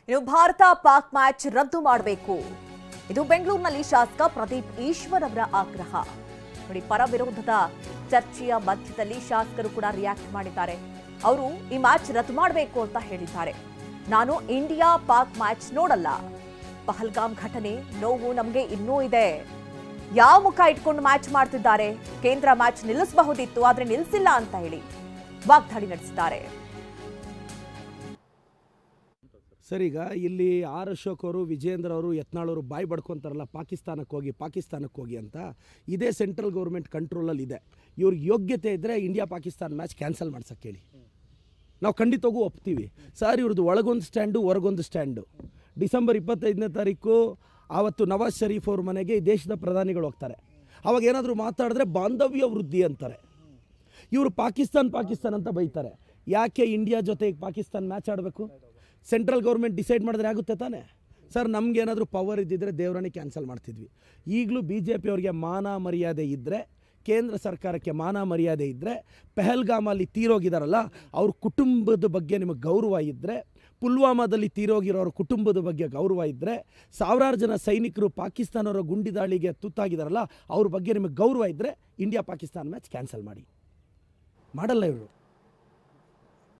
ಇನ್ನು ಭಾರತ ಪಾಕ್ ಮ್ಯಾಚ್ ರದ್ದು ಮಾಡಬೇಕು. ಇದು ಬೆಂಗಳೂರಿನಲ್ಲಿ ಶಾಸಕ ಪ್ರದೀಪ್ ಈಶ್ವರ್ ಅವರ ಆಗ್ರಹ. ನೋಡಿ, ಪರ ವಿರೋಧದ ಚರ್ಚೆಯ ಮಧ್ಯದಲ್ಲಿ ಶಾಸಕರು ಕೂಡ ರಿಯಾಕ್ಟ್ ಮಾಡಿದ್ದಾರೆ. ಅವರು ಈ ಮ್ಯಾಚ್ ರದ್ದು ಮಾಡಬೇಕು ಅಂತ ಹೇಳಿದ್ದಾರೆ. ನಾನು ಇಂಡಿಯಾ ಪಾಕ್ ಮ್ಯಾಚ್ ನೋಡಲ್ಲ. ಪಹಲ್ಗಾಮ್ ಘಟನೆ ನೋವು ನಮಗೆ ಇನ್ನೂ ಇದೆ. ಯಾವ ಮುಖ ಇಟ್ಕೊಂಡು ಮ್ಯಾಚ್ ಮಾಡ್ತಿದ್ದಾರೆ? ಕೇಂದ್ರ ಮ್ಯಾಚ್ ನಿಲ್ಲಿಸಬಹುದಿತ್ತು, ಆದ್ರೆ ನಿಲ್ಲಿಸಿಲ್ಲ ಅಂತ ಹೇಳಿ ವಾಗ್ದಾಳಿ ನಡೆಸಿದ್ದಾರೆ. ಸರ್, ಈಗ ಇಲ್ಲಿ ಆರ್ ಅಶೋಕ್ ಅವರು, ವಿಜೇಂದ್ರ ಅವರು, ಯತ್ನಾಳ್ ಅವರು ಬಾಯಿ ಬಡ್ಕೊತಾರಲ್ಲ ಪಾಕಿಸ್ತಾನಕ್ಕೆ ಹೋಗಿ ಅಂತ. ಇದೇ ಸೆಂಟ್ರಲ್ ಗೌರ್ಮೆಂಟ್ ಕಂಟ್ರೋಲಲ್ಲಿ ಇದೆ. ಇವ್ರಿಗೆ ಯೋಗ್ಯತೆ ಇದ್ದರೆ ಇಂಡಿಯಾ ಪಾಕಿಸ್ತಾನ ಮ್ಯಾಚ್ ಕ್ಯಾನ್ಸಲ್ ಮಾಡ್ಸಕ್ಕೆ ಹೇಳಿ, ನಾವು ಖಂಡಿತವಾಗೂ ಒಪ್ತೀವಿ. ಸರ್, ಇವ್ರದ್ದು ಒಳಗೊಂದು ಸ್ಟ್ಯಾಂಡು ಹೊರಗೊಂದು ಸ್ಟ್ಯಾಂಡು. ಡಿಸೆಂಬರ್ 25ನೇ ತಾರೀಕು ಆವತ್ತು ನವಾಜ್ ಶರೀಫ್ ಅವ್ರ ಮನೆಗೆ ಈ ದೇಶದ ಪ್ರಧಾನಿಗಳು ಹೋಗ್ತಾರೆ. ಅವಾಗ ಏನಾದರೂ ಮಾತಾಡಿದ್ರೆ ಬಾಂಧವ್ಯ ವೃದ್ಧಿ ಅಂತಾರೆ. ಇವರು ಪಾಕಿಸ್ತಾನ ಅಂತ ಬೈತಾರೆ. ಯಾಕೆ ಇಂಡಿಯಾ ಜೊತೆ ಪಾಕಿಸ್ತಾನ ಮ್ಯಾಚ್ ಆಡಬೇಕು? ಸೆಂಟ್ರಲ್ ಗೌರ್ಮೆಂಟ್ ಡಿಸೈಡ್ ಮಾಡಿದ್ರೆ ಆಗುತ್ತೆ ತಾನೆ ಸರ್. ನಮಗೇನಾದರೂ ಪವರ್ ಇದ್ದಿದ್ದರೆ ದೇವರನ್ನೇ ಕ್ಯಾನ್ಸಲ್ ಮಾಡ್ತಿದ್ವಿ. ಈಗಲೂ BJP ಅವ್ರಿಗೆ ಮಾನ ಮರ್ಯಾದೆ ಇದ್ದರೆ, ಕೇಂದ್ರ ಸರ್ಕಾರಕ್ಕೆ ಮಾನ ಮರ್ಯಾದೆ ಇದ್ದರೆ, ಪಹಲ್ಗಾಮಲ್ಲಿ ತೀರೋಗಿದಾರಲ್ಲ ಅವ್ರ ಕುಟುಂಬದ ಬಗ್ಗೆ ನಿಮಗೆ ಗೌರವ ಇದ್ದರೆ, ಪುಲ್ವಾಮಾದಲ್ಲಿ ತೀರೋಗಿರೋರ ಕುಟುಂಬದ ಬಗ್ಗೆ ಗೌರವ ಇದ್ದರೆ, ಸಾವಿರಾರು ಜನ ಸೈನಿಕರು ಪಾಕಿಸ್ತಾನವರ ಗುಂಡಿ ದಾಳಿಗೆ ತುತ್ತಾಗಿದಾರಲ್ಲ ಅವ್ರ ಬಗ್ಗೆ ನಿಮಗೆ ಗೌರವ ಇದ್ದರೆ ಇಂಡಿಯಾ ಪಾಕಿಸ್ತಾನ ಮ್ಯಾಚ್ ಕ್ಯಾನ್ಸಲ್ ಮಾಡಿ. ಮಾಡಲ್ಲ ಇವರು.